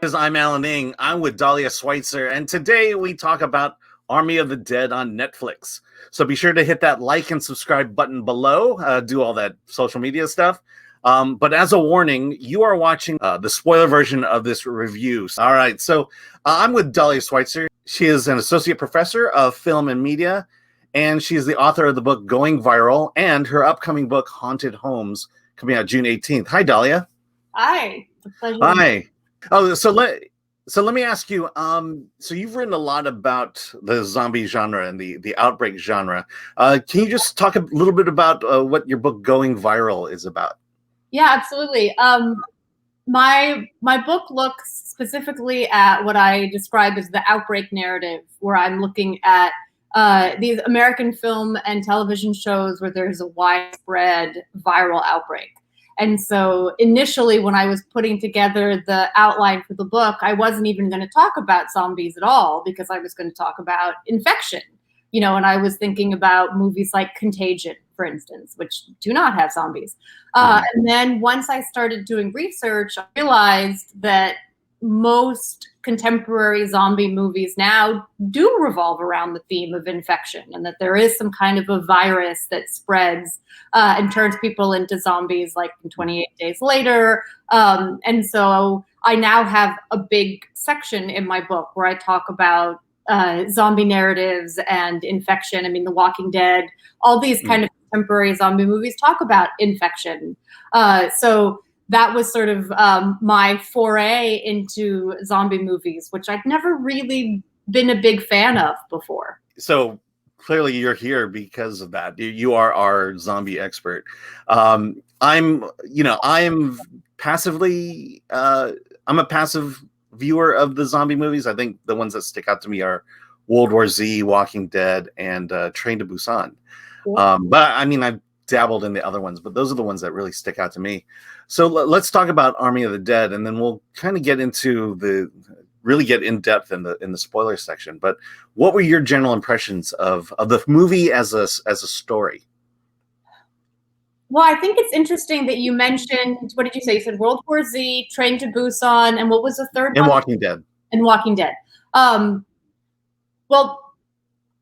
I'm Alan Ng. I'm with Dahlia Schweitzer, and today we talk about Army of the Dead on Netflix. So be sure to hit that like and subscribe button below. Do all that social media stuff. But as a warning, you are watching the spoiler version of this review. All right, so I'm with Dahlia Schweitzer. She is an associate professor of film and media, and she is the author of the book Going Viral and her upcoming book Haunted Homes, coming out June 18th. Hi, Dahlia. Hi. It's a pleasure. Hi. Oh, so let me ask you. So you've written a lot about the zombie genre and the outbreak genre. Can you just talk a little bit about what your book Going Viral is about? Yeah, absolutely. My book looks specifically at what I describe as the outbreak narrative, where I'm looking at these American film and television shows where there's a widespread viral outbreak. And so initially, when I was putting together the outline for the book, I wasn't even going to talk about zombies at all, because I was going to talk about infection, and I was thinking about movies like Contagion, for instance, which do not have zombies. And then once I started doing research, I realized that most contemporary zombie movies now do revolve around the theme of infection, and that there is some kind of a virus that spreads and turns people into zombies, like in 28 Days Later. And so I now have a big section in my book where I talk about zombie narratives and infection. I mean, The Walking Dead, all these kind of contemporary zombie movies talk about infection. So that was sort of my foray into zombie movies, which I'd never really been a big fan of before. So clearly you're here because of that. You are our zombie expert. I'm passively, I'm a passive viewer of the zombie movies. I think the ones that stick out to me are World War Z, Walking Dead, and Train to Busan. But I mean, I've dabbled in the other ones, but those are the ones that really stick out to me. So let's talk about Army of the Dead, and then we'll kind of get into really get in depth in the spoiler section. But what were your general impressions of the movie as a story? Well, I think it's interesting that you mentioned, what did you say? You said World War Z, Train to Busan, and what was the third one? And Walking Dead. And Walking Dead. Well,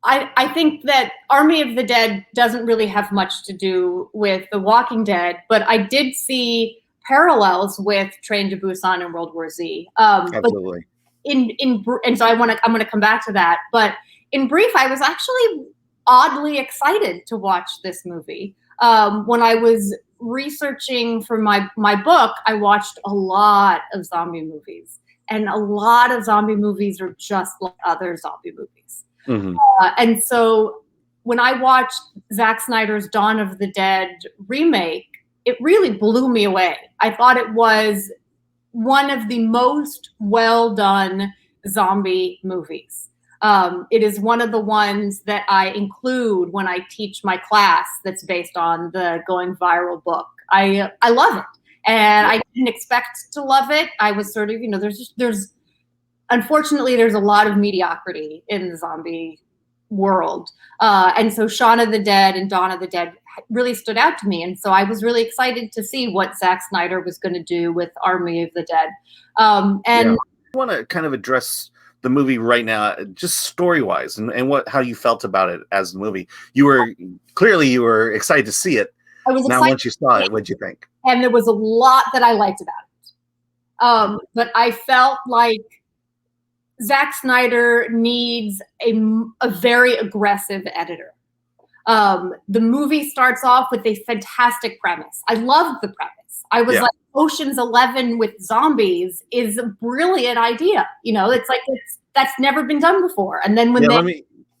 I think that Army of the Dead doesn't really have much to do with The Walking Dead, but I did see parallels with Train to Busan and World War Z. Absolutely. And so I'm going to come back to that. But in brief, I was actually oddly excited to watch this movie. When I was researching for my book, I watched a lot of zombie movies, and a lot of zombie movies are just like other zombie movies. Mm-hmm. And so when I watched Zack Snyder's Dawn of the Dead remake, it really blew me away. I thought it was one of the most well done zombie movies. It is one of the ones that I include when I teach my class that's based on the Going Viral book. I love it. And I didn't expect to love it. I was sort of, unfortunately, there's a lot of mediocrity in the zombie world. And so Shaun of the Dead and Dawn of the Dead really stood out to me. And so I was really excited to see what Zack Snyder was going to do with Army of the Dead. I want to kind of address the movie right now, just story-wise, and how you felt about it as the movie. You were excited to see it. I was excited. Now, once you saw it, what'd you think? And there was a lot that I liked about it. But I felt like Zack Snyder needs a very aggressive editor. The movie starts off with a fantastic premise. I loved the premise. I was like, Ocean's 11 with zombies is a brilliant idea. It's like that's never been done before. And then when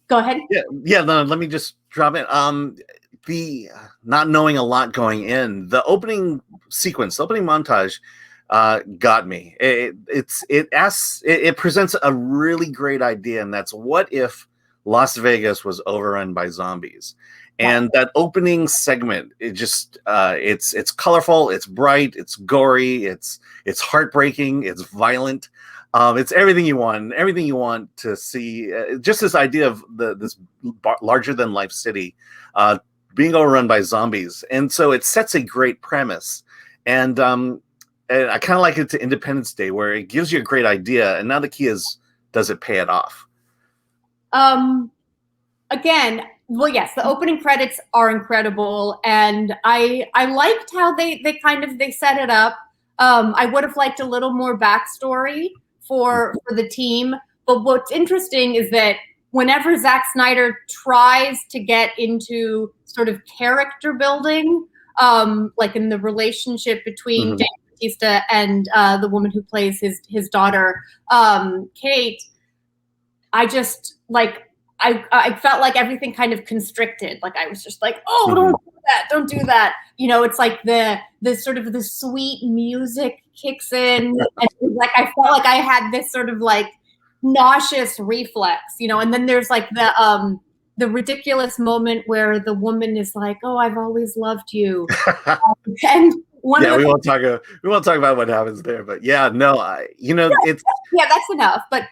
go ahead. No, let me just drop in. The not knowing a lot going in, the opening sequence, the opening montage, got me. It presents a really great idea, and that's, what if Las Vegas was overrun by zombies? And that opening segment, it's colorful, it's bright, it's gory, it's heartbreaking, it's violent. It's everything you want to see. Just this idea of this larger than life city being overrun by zombies, and so it sets a great premise. And and I kind of like it to Independence Day, where it gives you a great idea, and now the key is, does it pay it off? Again, well, yes, the opening credits are incredible, and I liked how they set it up. I would have liked a little more backstory for the team, but what's interesting is that whenever Zack Snyder tries to get into sort of character building, like in the relationship between Bautista and the woman who plays his daughter, Kate, I just I felt like everything kind of constricted. Like I was just like, oh, don't do that. You know, it's like the sort of the sweet music kicks in, and like I felt like I had this sort of like nauseous reflex, you know. And then there's like the ridiculous moment where the woman is like, oh, I've always loved you, and one we won't talk about what happens there, but it's that's enough. But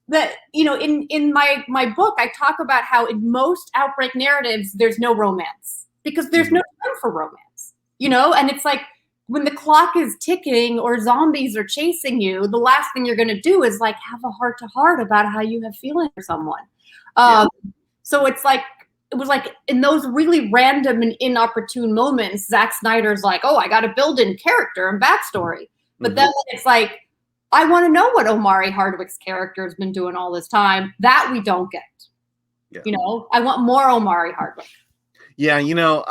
that, you know, in my book, I talk about how in most outbreak narratives, there's no romance because there's no time for romance, you know? And it's like when the clock is ticking or zombies are chasing you, the last thing you're going to do is like have a heart to heart about how you have feelings for someone. So it's like, it was like in those really random and inopportune moments, Zack Snyder's like, oh, I got to build in character and backstory. But then it's like, I want to know what Omari Hardwick's character has been doing all this time. That we don't get. Yeah. You know, I want more Omari Hardwick. Yeah, you know,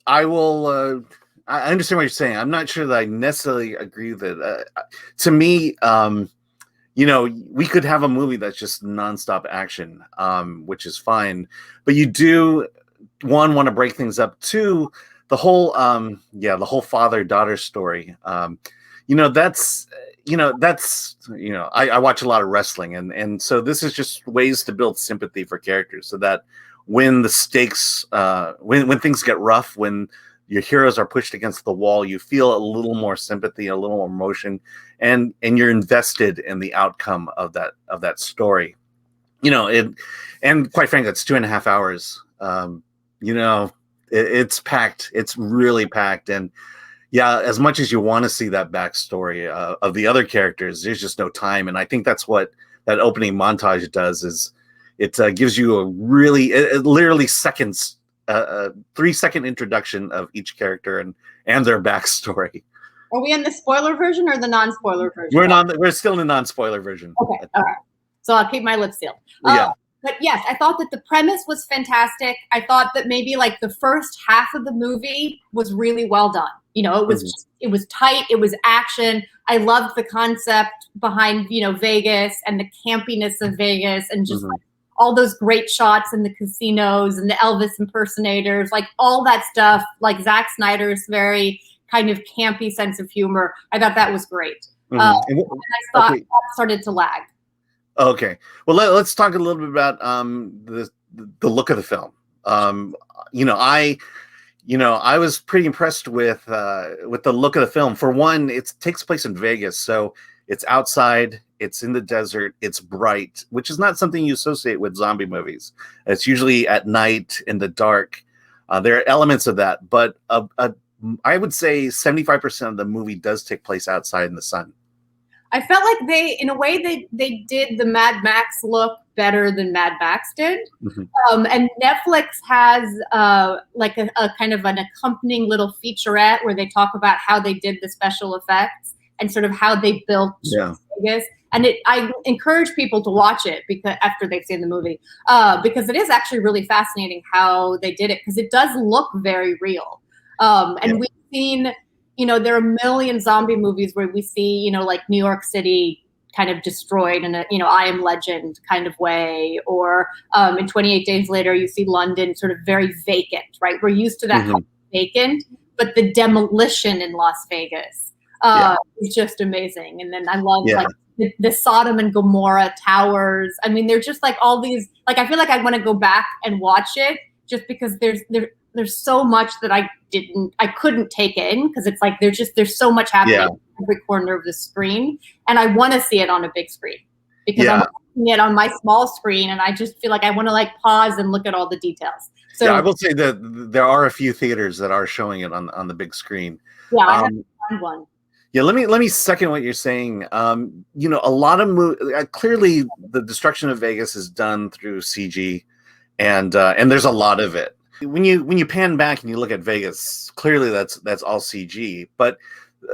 I will. I understand what you're saying. I'm not sure that I necessarily agree that. To me, you know, we could have a movie that's just nonstop action, which is fine. But you do want to break things up. Two, the whole father-daughter story. I watch a lot of wrestling, and so this is just ways to build sympathy for characters, so that when the stakes, when things get rough, when your heroes are pushed against the wall, you feel a little more sympathy, a little more emotion, and you're invested in the outcome of that story. You know, and quite frankly, it's 2.5 hours. You know, it's packed. It's really packed, and yeah, as much as you want to see that backstory of the other characters, there's just no time. And I think that's what that opening montage does, is it gives you a really, literally seconds, 3-second introduction of each character and their backstory. Are we in the spoiler version or the non-spoiler version? We're still in the non-spoiler version. Okay, all right. So I'll keep my lips sealed. But yes, I thought that the premise was fantastic. I thought that maybe like the first half of the movie was really well done. You know, it was tight. It was action. I loved the concept behind, you know, Vegas and the campiness of Vegas, and just like all those great shots in the casinos and the Elvis impersonators, like all that stuff, like Zack Snyder's very kind of campy sense of humor. I thought that was great. And I thought that started to lag. Okay. Well, let's talk a little bit about the look of the film. I was pretty impressed with the look of the film. For one, it takes place in Vegas, so it's outside, it's in the desert, it's bright, which is not something you associate with zombie movies. It's usually at night in the dark. There are elements of that, but I would say 75% of the movie does take place outside in the sun. I felt like they did the Mad Max look better than Mad Max did. And Netflix has like a kind of an accompanying little featurette where they talk about how they did the special effects and sort of how they built Vegas. And I encourage people to watch it because after they've seen the movie, because it is actually really fascinating how they did it, because it does look very real. And we've seen, you know, there are a million zombie movies where we see, you know, like New York City kind of destroyed in a, you know, I Am Legend kind of way, or in 28 Days Later, you see London sort of very vacant, right? We're used to that kind of vacant, but the demolition in Las Vegas is just amazing. And then I love like the Sodom and Gomorrah towers. I mean, they're just like all these, like, I feel like I want to go back and watch it just because there's so much that I couldn't take in, because it's like there's so much happening in every corner of the screen, and I want to see it on a big screen because I'm watching it on my small screen, and I just feel like I want to like pause and look at all the details. So I will say that there are a few theaters that are showing it on the big screen. Yeah, I have to find one. Yeah, let me second what you're saying. A lot of clearly the destruction of Vegas is done through CG, and there's a lot of it. When you pan back and you look at Vegas, clearly that's all CG. But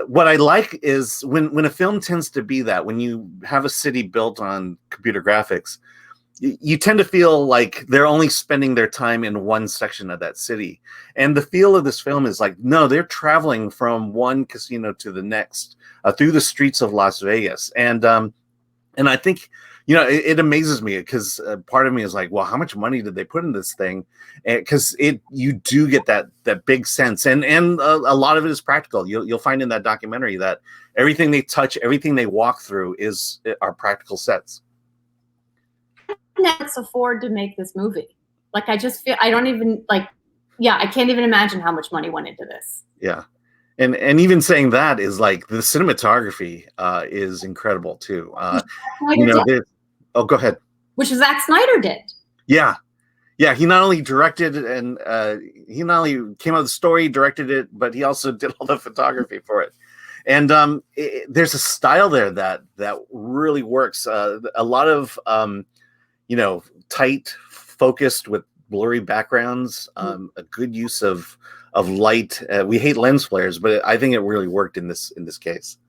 what I like is when a film tends to be that, when you have a city built on computer graphics, you tend to feel like they're only spending their time in one section of that city. And the feel of this film is like, no, they're traveling from one casino to the next through the streets of Las Vegas. And I think, it amazes me because part of me is like, well, how much money did they put in this thing? Because you do get that big sense, and a lot of it is practical. You'll find in that documentary that everything they touch, everything they walk through are practical sets. Netflix afford to make this movie? Like, I just feel I don't even like. Yeah, I can't even imagine how much money went into this. Yeah, and even saying that is like the cinematography is incredible too. Oh, go ahead. Which Zack Snyder did. Yeah. Yeah, he not only directed and he not only came up with the story, directed it, but he also did all the photography for it. And there's a style there that really works. A lot of tight, focused with blurry backgrounds. A good use of light. We hate lens flares, but I think it really worked in this case.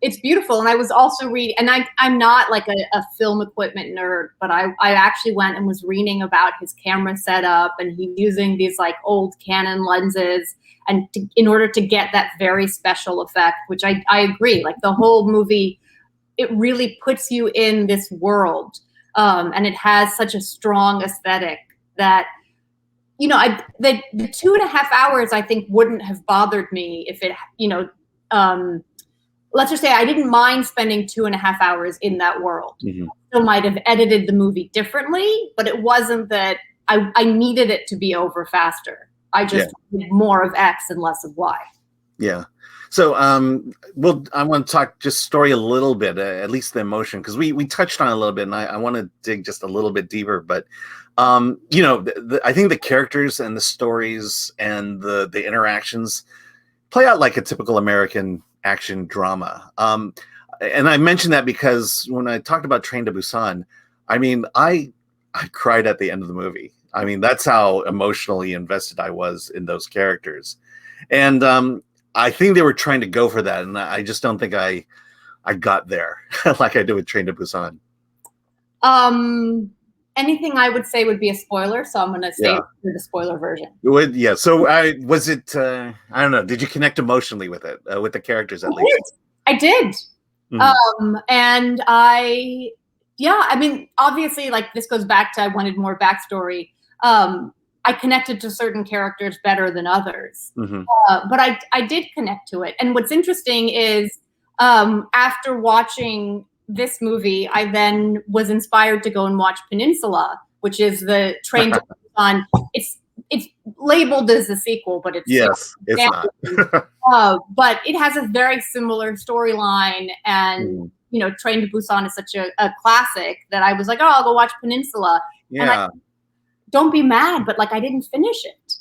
It's beautiful. And I was also reading, and I'm not like a film equipment nerd, but I actually went and was reading about his camera setup, and he's using these like old Canon lenses in order to get that very special effect, which I agree. Like the whole movie, it really puts you in this world. And it has such a strong aesthetic that, the 2.5 hours, I think, wouldn't have bothered me if it, let's just say I didn't mind spending 2.5 hours in that world. Mm-hmm. I still might have edited the movie differently, but it wasn't that I needed it to be over faster. I just wanted more of X and less of Y. Yeah. So, I want to talk just story a little bit, at least the emotion, because we touched on it a little bit, and I want to dig just a little bit deeper. But, I think the characters and the stories and the interactions play out like a typical American action drama. And I mentioned that because when I talked about Train to Busan, I mean, I cried at the end of the movie. I mean, that's how emotionally invested I was in those characters. And I think they were trying to go for that, and I just don't think I got there like I did with Train to Busan. Anything I would say would be a spoiler, so I'm going to say the spoiler version. Yeah. So was it? I don't know. Did you connect emotionally with it, with the characters at least? I did. Mm-hmm. And I mean, obviously, like this goes back to I wanted more backstory. I connected to certain characters better than others, mm-hmm. But I did connect to it. And what's interesting is after watching this movie, I then was inspired to go and watch Peninsula, which is the Train to Busan. It's labeled as a sequel, but it's not. But it has a very similar storyline, and Train to Busan is such a classic that I was like, oh, I'll go watch Peninsula. Yeah. And don't be mad, but like I didn't finish it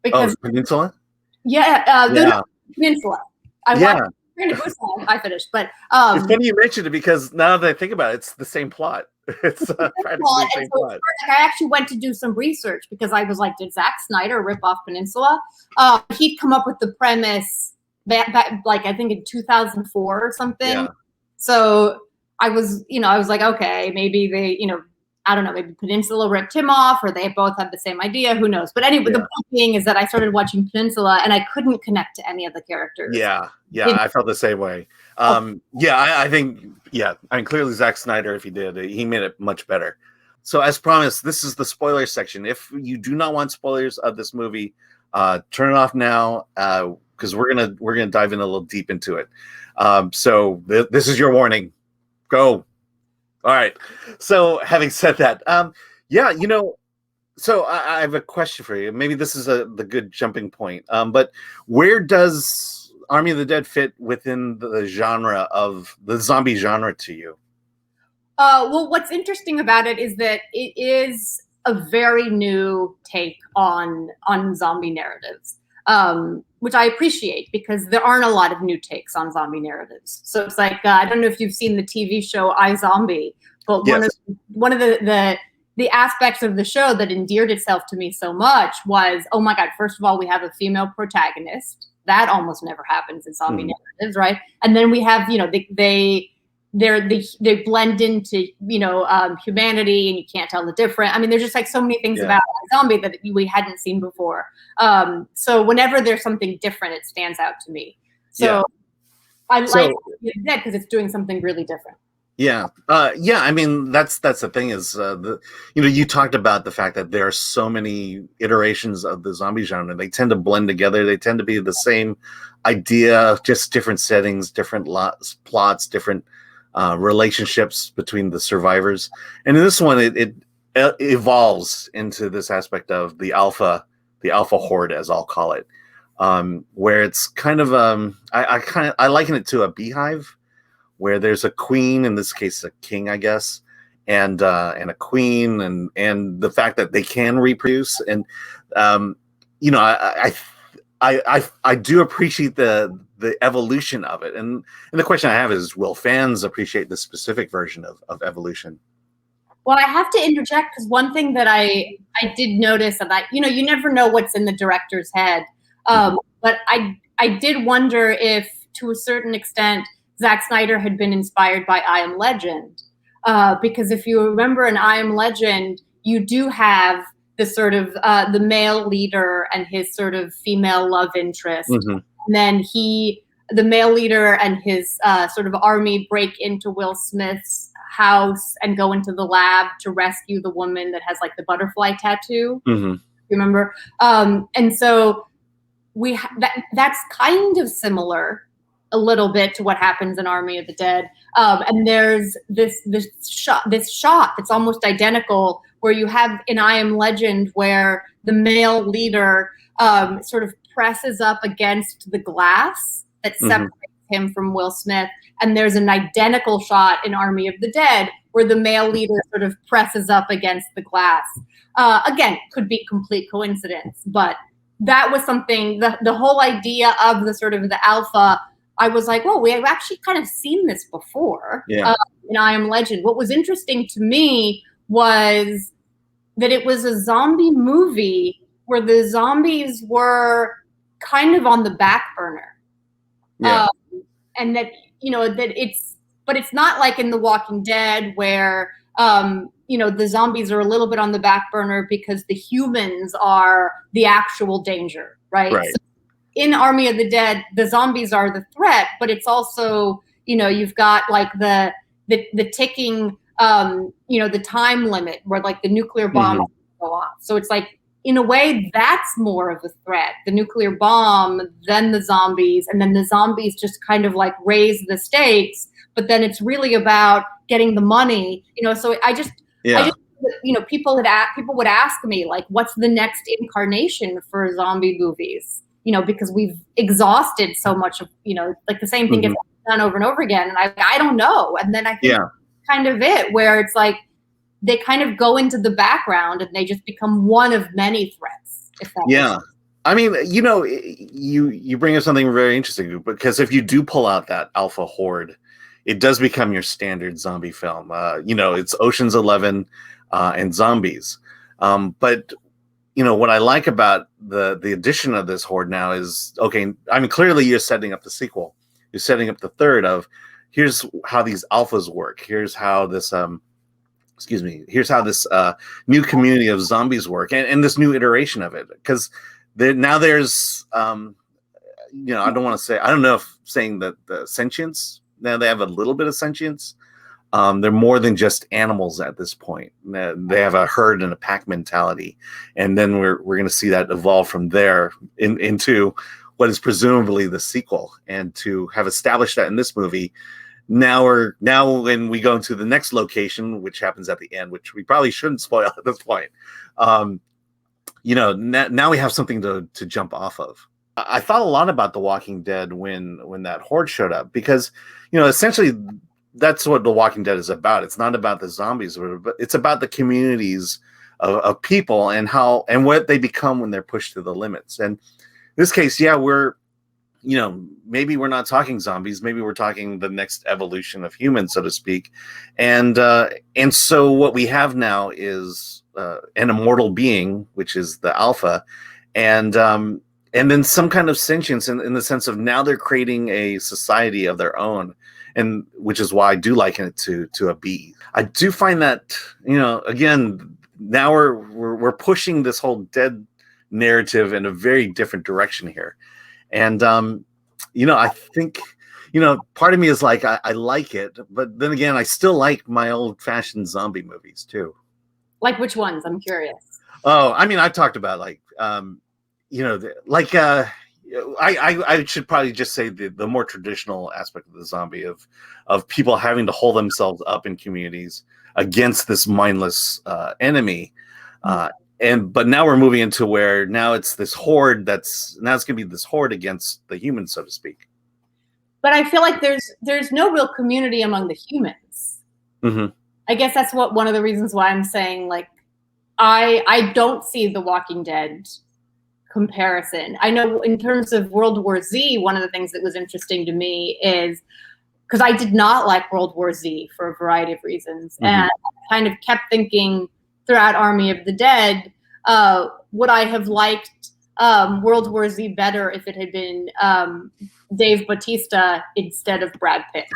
because Peninsula. The Peninsula. I watched Train to Busan. I finished, but it's funny you mentioned it because now that I think about it, it's the same plot. It's practically the same plot. Like, I actually went to do some research because I was like, did Zack Snyder rip off Peninsula? He'd come up with the premise that like I think in 2004 or something. Yeah. So I was like, okay, maybe they, I don't know, maybe Peninsula ripped him off, or they both have the same idea. Who knows? But anyway, the point being is that I started watching Peninsula and I couldn't connect to any of the characters. Yeah, I felt the same way. I think, I mean, clearly Zack Snyder, if he did, he made it much better. So as promised, this is the spoiler section. If you do not want spoilers of this movie, turn it off now, because we're gonna dive in a little deep into it. So this is your warning. Go. All right. So having said that, so I have a question for you. Maybe this is the good jumping point. But where does Army of the Dead fit within the genre of the zombie genre to you? Well, what's interesting about it is that it is a very new take on zombie narratives. which I appreciate because there aren't a lot of new takes on zombie narratives. So it's like I don't know if you've seen the TV show iZombie, but one of the aspects of the show that endeared itself to me so much was, oh my God, first of all, we have a female protagonist. That almost never happens in zombie narratives, right? And then we have, they blend into, humanity, and you can't tell the difference. I mean, there's just like so many things about zombie that we hadn't seen before. So whenever there's something different, it stands out to me. So I like that because it's doing something really different. Yeah. I mean, that's the thing is, you talked about the fact that there are so many iterations of the zombie genre. They tend to blend together. They tend to be the same idea, just different settings, different plots, different relationships between the survivors. And in this one, it evolves into this aspect of the alpha horde, as I'll call it, where it's kind of I liken it to a beehive, where there's a queen, in this case a king, I guess, and a queen, and the fact that they can reproduce, and I do appreciate the evolution of it, and the question I have is, will fans appreciate the specific version of evolution? Well, I have to interject because one thing that I did notice, and you never know what's in the director's head, but I did wonder if, to a certain extent, Zack Snyder had been inspired by I Am Legend, because if you remember in I Am Legend, you do have the sort of the male leader and his sort of female love interest, and then the male leader and his sort of army break into Will Smith's house and go into the lab to rescue the woman that has like the butterfly tattoo. You remember? And so that's kind of similar a little bit to what happens in Army of the Dead. And there's this shot that's almost identical, where you have in I Am Legend where the male leader sort of presses up against the glass that separates him from Will Smith. And there's an identical shot in Army of the Dead where the male leader sort of presses up against the glass. Again, could be complete coincidence, but that was something, the whole idea of the sort of the alpha, I was like, well, we have actually kind of seen this before in I Am Legend. What was interesting to me was that it was a zombie movie where the zombies were kind of on the back burner. And that, but it's not like in The Walking Dead where, the zombies are a little bit on the back burner because the humans are the actual danger, right? So in Army of the Dead, the zombies are the threat, but it's also, you've got like the ticking, the time limit where like the nuclear bomb go off. So it's like, in a way, that's more of a threat, the nuclear bomb, than the zombies. And then the zombies just kind of like raise the stakes, but then it's really about getting the money, so I just people would ask me like, what's the next incarnation for zombie movies? Because we've exhausted so much of, like the same thing gets done over and over again. And I don't know. And then I think kind of it, where it's like, they kind of go into the background and they just become one of many threats. If that makes sense. I mean, you bring up something very interesting, because if you do pull out that alpha horde, it does become your standard zombie film. It's Ocean's 11 and zombies. But what I like about the addition of this horde now is, okay, I mean, clearly you're setting up the sequel. You're setting up the third of, here's how these alphas work. Here's how this here's how this new community of zombies work, and this new iteration of it. Because there's I don't want to say, I don't know if saying that the sentience, now they have a little bit of sentience. They're more than just animals at this point. They have a herd and a pack mentality, and then we're going to see that evolve from there into what is presumably the sequel. And to have established that in this movie, now when we go into the next location, which happens at the end, which we probably shouldn't spoil at this point, now we have something to jump off of. I thought a lot about The Walking Dead when that horde showed up, because essentially that's what The Walking Dead is about. It's not about the zombies, but it's about the communities of people and what they become when they're pushed to the limits. And this case, yeah, maybe we're not talking zombies. Maybe we're talking the next evolution of humans, so to speak. And so what we have now is an immortal being, which is the Alpha, and then some kind of sentience in the sense of now they're creating a society of their own, and which is why I do liken it to a bee. I do find that, again, now we're pushing this whole dead narrative in a very different direction here. And, I think, part of me is like, I like it, but then again, I still like my old fashioned zombie movies too. Like which ones? I'm curious. Oh, I mean, I talked about I should probably just say the more traditional aspect of the zombie of people having to hold themselves up in communities against this mindless enemy. But now we're moving into where now it's this horde it's going to be this horde against the humans, so to speak. But I feel like there's no real community among the humans. Mm-hmm. I guess that's one of the reasons why I'm saying, like, I don't see the Walking Dead comparison. I know in terms of World War Z, one of the things that was interesting to me is because I did not like World War Z for a variety of reasons. Mm-hmm. And I kind of kept thinking throughout Army of the Dead, would I have liked World War Z better if it had been Dave Bautista instead of Brad Pitt?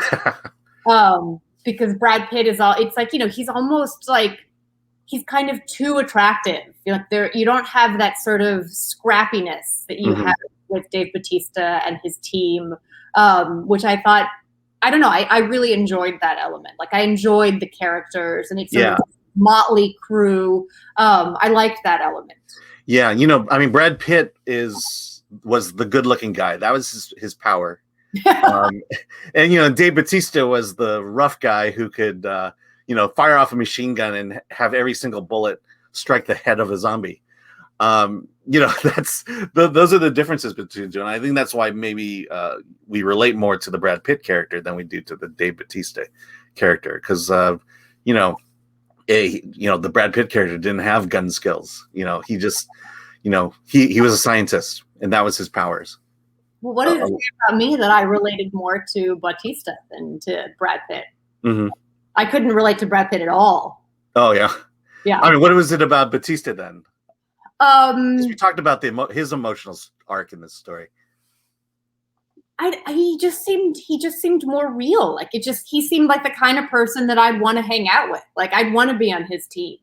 Because Brad Pitt is it's like, he's almost like, he's kind of too attractive. You don't have that sort of scrappiness that you have with Dave Bautista and his team, which I thought, I don't know, I really enjoyed that element. Like, I enjoyed the characters and it's sort of motley crew. I liked that element. Yeah, I mean, Brad Pitt was the good-looking guy. That was his power. And Dave Bautista was the rough guy who could fire off a machine gun and have every single bullet strike the head of a zombie. That's those are the differences between the two. And I think that's why maybe we relate more to the Brad Pitt character than we do to the Dave Bautista character. Because, the Brad Pitt character didn't have gun skills. He just, he was a scientist and that was his powers. Well, what is it about me that I related more to Bautista than to Brad Pitt? Mm-hmm. I couldn't relate to Brad Pitt at all. Oh, yeah. Yeah. I mean, what was it about Bautista then? We talked about his emotional arc in this story. He just seemed more real. Like he seemed like the kind of person that I'd want to hang out with. Like, I'd want to be on his team.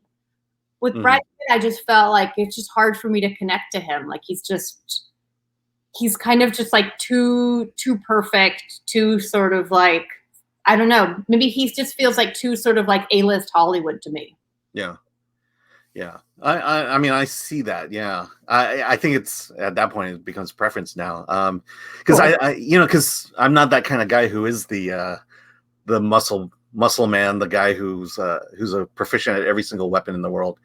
With Brad Pitt, I just felt like it's just hard for me to connect to him. Like, he's kind of just like too perfect, too sort of like, I don't know. Maybe he just feels like too sort of like A-list Hollywood to me. Yeah. Yeah. I mean, I see that. Yeah. I think it's at that point it becomes preference now. Because because I'm not that kind of guy who is the muscle man, the guy who's a proficient at every single weapon in the world.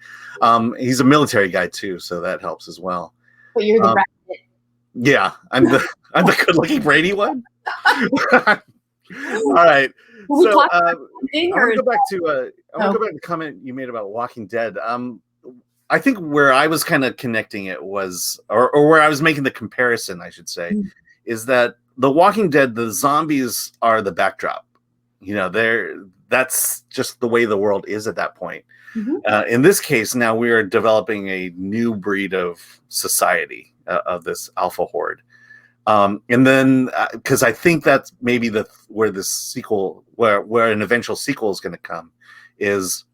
He's a military guy too, so that helps as well. But you're the Brad Pitt. Yeah, I'm the good-looking Brady one. All right. So I want to go back to the comment you made about Walking Dead. I think where I was kind of connecting it was, or where I was making the comparison, I should say, is that the Walking Dead, the zombies are the backdrop. That's just the way the world is at that point. Mm-hmm. In this case, now we are developing a new breed of society of this alpha horde. And then, because I think that's maybe where the sequel, where an eventual sequel is going to come, is,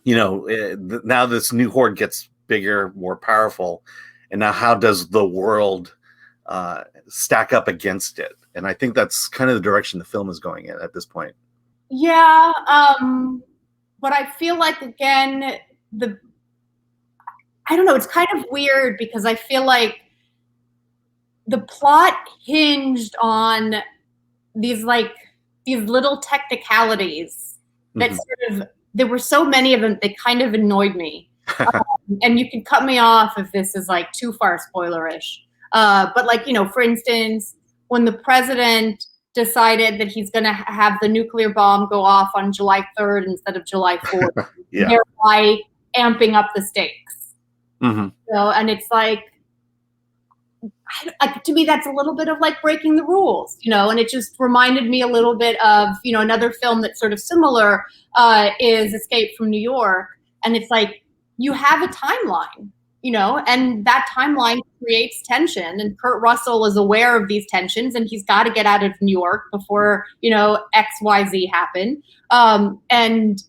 now this new horde gets bigger, more powerful, and now how does the world stack up against it? And I think that's kind of the direction the film is going in at this point. Yeah, but I feel like again I don't know. It's kind of weird because I feel like the plot hinged on these little technicalities that sort of, there were so many of them, they kind of annoyed me. And you can cut me off if this is like too far spoilerish. But for instance, when the president decided that he's going to have the nuclear bomb go off on July 3rd instead of July 4th, thereby amping up the stakes. Mm-hmm. And it's like, to me, that's a little bit of like breaking the rules, and it just reminded me a little bit of, another film that's sort of similar is Escape from New York. And it's like, you have a timeline, and that timeline creates tension. And Kurt Russell is aware of these tensions, and he's got to get out of New York before, XYZ happen. And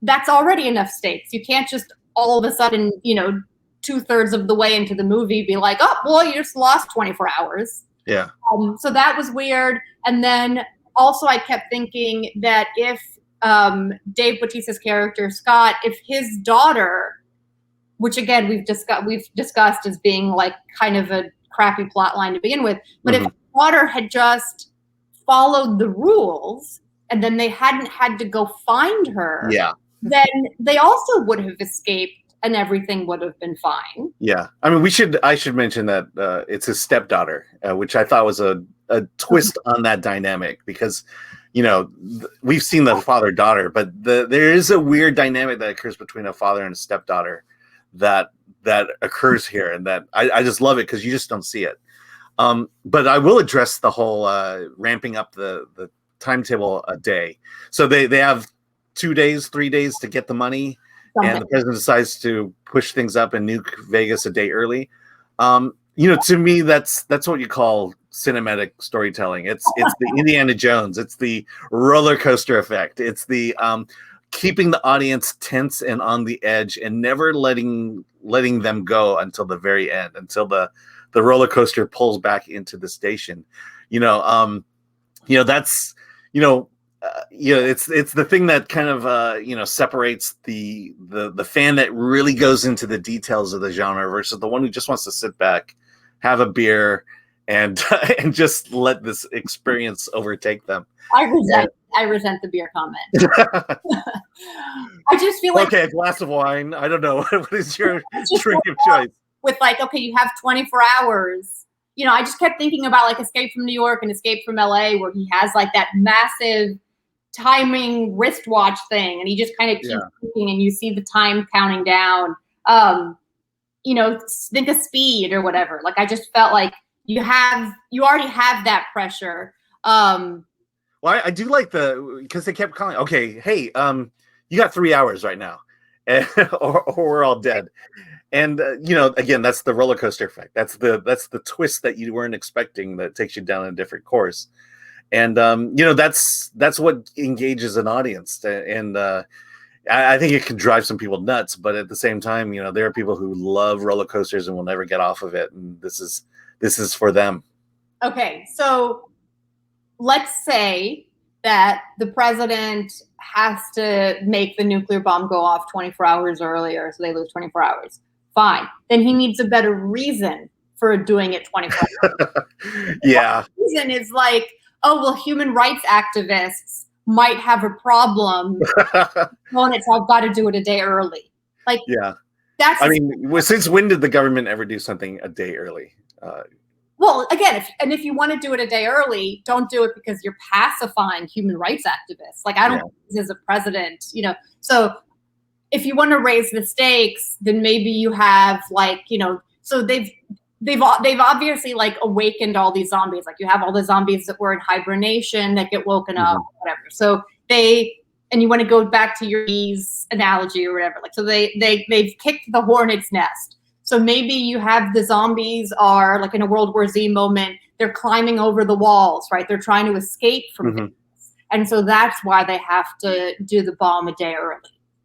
that's already enough stakes. You can't just all of a sudden, 2/3 of the way into the movie be like, oh, well, you just lost 24 hours. Yeah. So that was weird. And then also I kept thinking that if Dave Bautista's character, Scott, if his daughter, which again, we've discussed as being like kind of a crappy plot line to begin with, but if his daughter had just followed the rules and then they hadn't had to go find her, then they also would have escaped and everything would have been fine. Yeah. I mean, I should mention that it's his stepdaughter, which I thought was a twist on that dynamic because, we've seen the father-daughter, but there is a weird dynamic that occurs between a father and a stepdaughter that occurs here. And that I just love it because you just don't see it. But I will address the whole ramping up the timetable a day. So they have 2 days, 3 days to get the money. And the president decides to push things up and nuke Vegas a day early. To me, that's what you call cinematic storytelling. It's the Indiana Jones. It's the roller coaster effect. It's the keeping the audience tense and on the edge and never letting them go until the very end, until the roller coaster pulls back into the station. That's it's the thing that kind of separates the fan that really goes into the details of the genre versus the one who just wants to sit back, have a beer, and just let this experience overtake them. I resent the beer comment. I just feel like a glass of wine. I don't know. What is your drink of choice? With like, okay, you have 24 hours. I just kept thinking about like Escape from New York and Escape from LA, where he has like that massive timing wristwatch thing, and he just kind of keeps moving, and you see the time counting down. Think of Speed or whatever. Like I just felt like you already have that pressure. Well, I do like because they kept calling. Okay, hey, you got 3 hours right now, or we're all dead. And again, that's the roller coaster effect. That's the twist that you weren't expecting that takes you down a different course. And that's what engages an audience. And I think it can drive some people nuts. But at the same time, there are people who love roller coasters and will never get off of it. And this is for them. Okay, so let's say that the president has to make the nuclear bomb go off 24 hours earlier, so they lose 24 hours. Fine. Then he needs a better reason for doing it 24 hours. Yeah. The reason is like, oh, well, human rights activists might have a problem on it, so I've got to do it a day early. Like, yeah. Since when did the government ever do something a day early? Well, again, if you want to do it a day early, don't do it because you're pacifying human rights activists. Like, I don't think this is a president, So if you want to raise the stakes, then maybe you have so they've obviously like awakened all these zombies. Like you have all the zombies that were in hibernation that get woken up, whatever. So and you want to go back to your bees analogy or whatever. Like, so they've kicked the hornet's nest. So maybe you have the zombies are like in a World War Z moment, they're climbing over the walls, right? They're trying to escape from things. And so that's why they have to do the bomb a day early,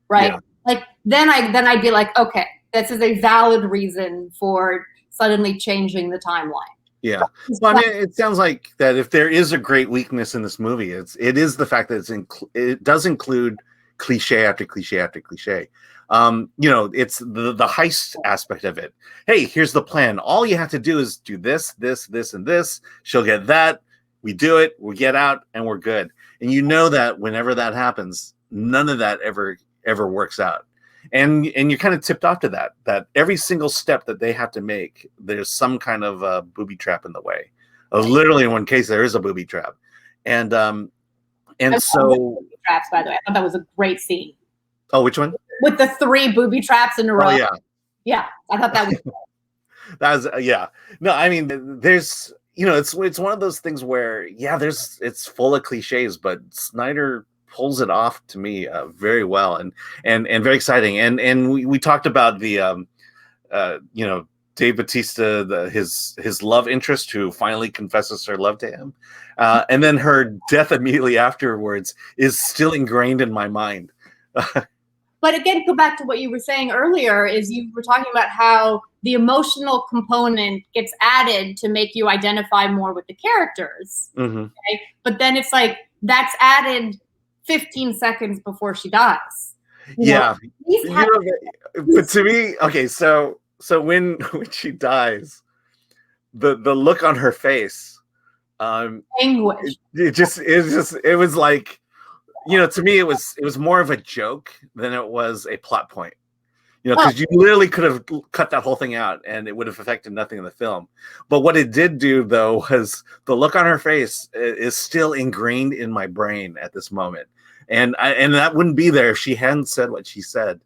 right? Yeah. Like then I'd be like, okay, this is a valid reason for suddenly changing the timeline. Yeah. Well, I mean, it sounds like that if there is a great weakness in this movie, it is the fact that it does include cliche after cliche after cliche. It's the heist aspect of it. Hey, here's the plan. All you have to do is do this, this, this, and this. She'll get that. We do it. We get out, and we're good. And you know that whenever that happens, none of that ever works out. And you're kind of tipped off to that every single step that they have to make, there's some kind of booby trap in the way. Literally, in one case, there is a booby trap. And so booby traps, by the way, I thought that was a great scene. Oh, which one? With the 3 booby traps in a row. Oh, yeah. Yeah, I thought that was cool. That was yeah. No, I mean, there's it's one of those things where it's full of cliches, but Snyder pulls it off to me very well and very exciting. And we talked about the Dave Bautista, his love interest who finally confesses her love to him, and then her death immediately afterwards is still ingrained in my mind. But again, go back to what you were saying earlier, is you were talking about how the emotional component gets added to make you identify more with the characters. Mm-hmm. Okay? But then it's like, that's added 15 seconds before she dies. But to me, okay, so when she dies, the look on her face, anguish. It was like, to me, it was more of a joke than it was a plot point. Because you literally could have cut that whole thing out and it would have affected nothing in the film. But what it did do, though, was the look on her face is still ingrained in my brain at this moment. And that wouldn't be there if she hadn't said what she said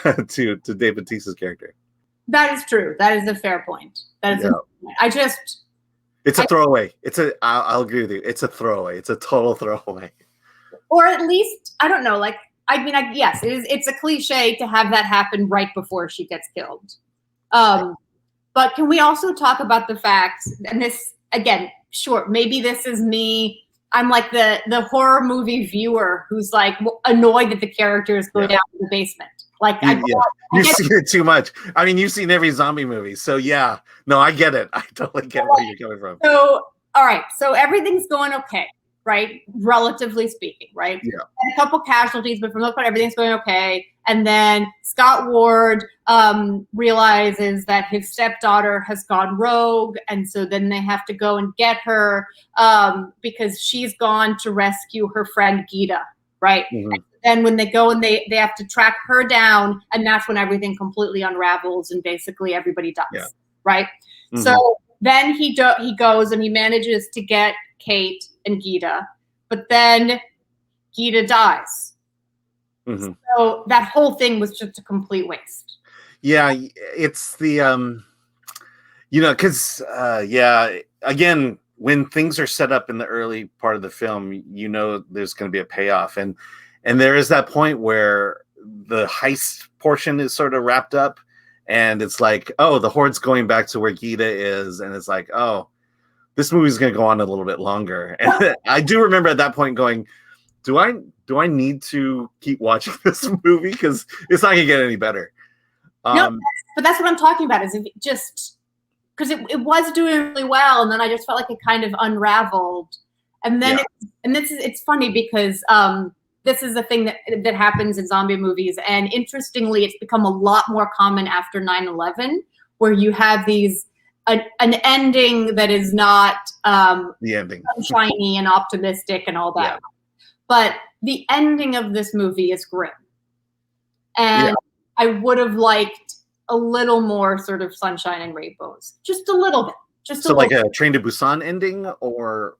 to Dave Bautista's character. That is true. That is a fair point. That is a point. It's a throwaway. I'll agree with you. It's a throwaway. It's a total throwaway. Or at least, I don't know, like, yes, it's a cliche to have that happen right before she gets killed. But can we also talk about the fact, and this, again, sure, maybe this is me, I'm like the horror movie viewer who's like annoyed that the characters go down to the basement. Like, you've seen it too much. I mean, you've seen every zombie movie. So yeah, no, I get it. I totally get where you're coming from. So, all right. So everything's going okay. Right, relatively speaking, right? Yeah. And a couple casualties, but for the most part, everything's going okay. And then Scott Ward realizes that his stepdaughter has gone rogue, and so then they have to go and get her because she's gone to rescue her friend Gita, right? Mm-hmm. And then when they go and they have to track her down, and that's when everything completely unravels and basically everybody dies, right? Mm-hmm. So then he goes and he manages to get Kate and Gita, but then Gita dies. Mm-hmm. So that whole thing was just a complete waste. Yeah, it's the because again, when things are set up in the early part of the film, there's going to be a payoff, and there is that point where the heist portion is sort of wrapped up, and it's like, oh, the Horde's going back to where Gita is, and it's like, oh, this movie's going to go on a little bit longer. And I do remember at that point going, do I need to keep watching this movie? Because it's not going to get any better. No, but that's what I'm talking about, is just because it was doing really well, and then I just felt like it kind of unraveled. And then it's funny because this is the thing that happens in zombie movies. And interestingly, it's become a lot more common after 9/11, where you have an ending that is not the ending shiny and optimistic and all that, but the ending of this movie is grim, and I would have liked a little more sort of sunshine and rainbows, just a little bit, like a Train to Busan ending, or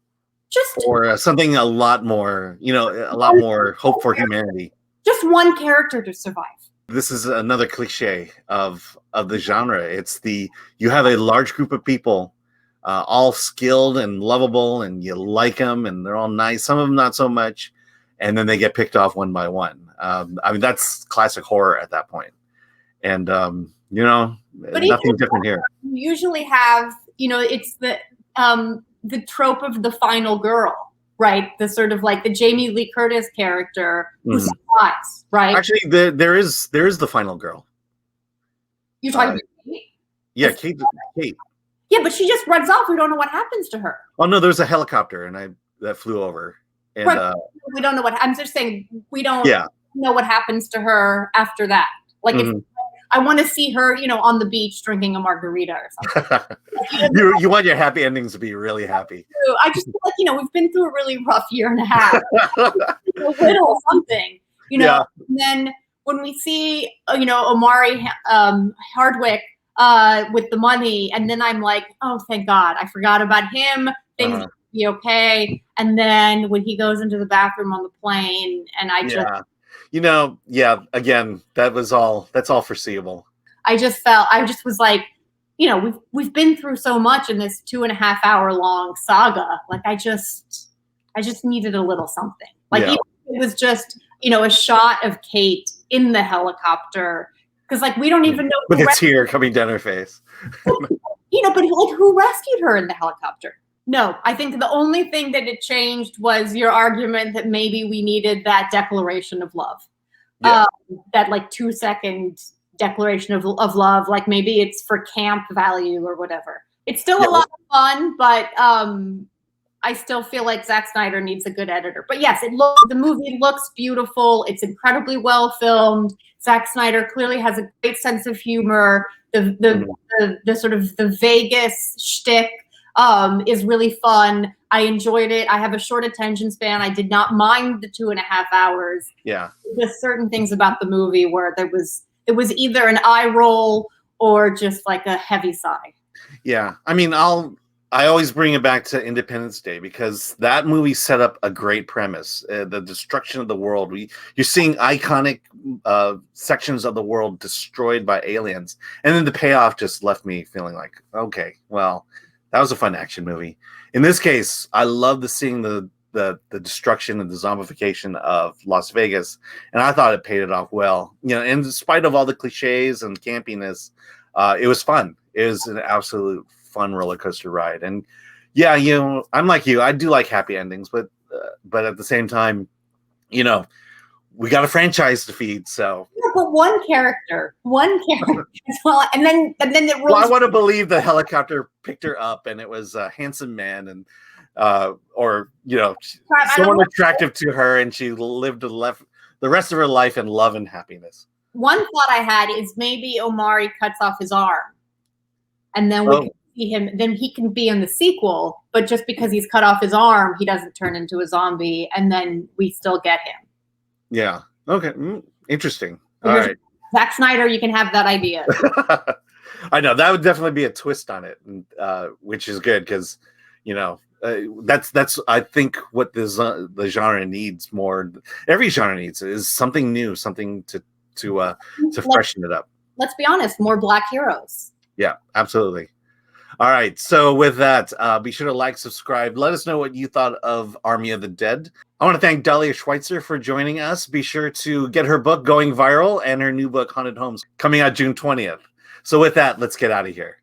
something a lot more, a lot more hope for humanity. Just one character to survive. This is another cliche of the genre. It's you have a large group of people, all skilled and lovable, and you like them, and they're all nice. Some of them not so much, and then they get picked off one by one. I mean, that's classic horror at that point. And nothing different here. You usually have, it's the trope of the final girl. Right, the sort of like the Jamie Lee Curtis character who survives, right? Actually, there is the final girl. You're talking about Kate? Yeah, Kate. Yeah, but she just runs off. We don't know what happens to her. Oh no, there's a helicopter that flew over. And, we don't know what. I'm just saying we don't know what happens to her after that. Like, I want to see her, on the beach drinking a margarita or something. You want your happy endings to be really happy. I just feel like, we've been through a really rough year and a half. A little something, And then when we see, Omari Hardwick with the money, and then I'm like, oh, thank God, I forgot about him. Things will be okay. And then when he goes into the bathroom on the plane, and I just. Again, that's all foreseeable. I just was like, you know, we've been through so much in this 2.5 hour long saga. Like I just needed a little something. Like even if it was just, you know, a shot of Kate in the helicopter, because like we don't even know with a tear coming down her face. You know, but like who rescued her in the helicopter? No, I think the only thing that it changed was your argument that maybe we needed that declaration of love. Yeah. That like 2-second declaration of love. Like maybe it's for camp value or whatever. It's still a lot of fun, but I still feel like Zack Snyder needs a good editor. But yes, the movie looks beautiful. It's incredibly well filmed. Zack Snyder clearly has a great sense of humor. The sort of the Vegas shtick is really fun. I enjoyed it. I have a short attention span. I did not mind the 2.5 hours. Yeah. There's certain things about the movie where it was either an eye roll or just like a heavy sigh. Yeah. I mean, I always bring it back to Independence Day because that movie set up a great premise. The destruction of the world. You're seeing iconic sections of the world destroyed by aliens. And then the payoff just left me feeling like, okay, well, that was a fun action movie. In this case, I love seeing the destruction and the zombification of Las Vegas. And I thought it paid it off well. You know, and in spite of all the cliches and campiness, it was fun. It was an absolute fun roller coaster ride. And yeah, you know, I'm like you. I do like happy endings, but at the same time, you know, we got a franchise to feed. So, yeah, but one character as well, and then it rolls. Well, I want to believe the helicopter picked her up, and it was a handsome man, and or you know, someone attractive to her, and she lived the rest of her life in love and happiness. One thought I had is maybe Omari cuts off his arm, and then we can see him. Then he can be in the sequel, but just because he's cut off his arm, he doesn't turn into a zombie, and then we still get him. Yeah. Okay. Interesting. All right. Zack Snyder, you can have that idea. I know that would definitely be a twist on it, which is good because, you know, that's I think what the genre needs more. Every genre needs is something new, something to freshen it up. Let's be honest, more Black heroes. Yeah, absolutely. All right. So with that, be sure to like, subscribe. Let us know what you thought of Army of the Dead. I want to thank Dahlia Schweitzer for joining us. Be sure to get her book Going Viral and her new book Haunted Homes coming out June 20th. So with that, let's get out of here.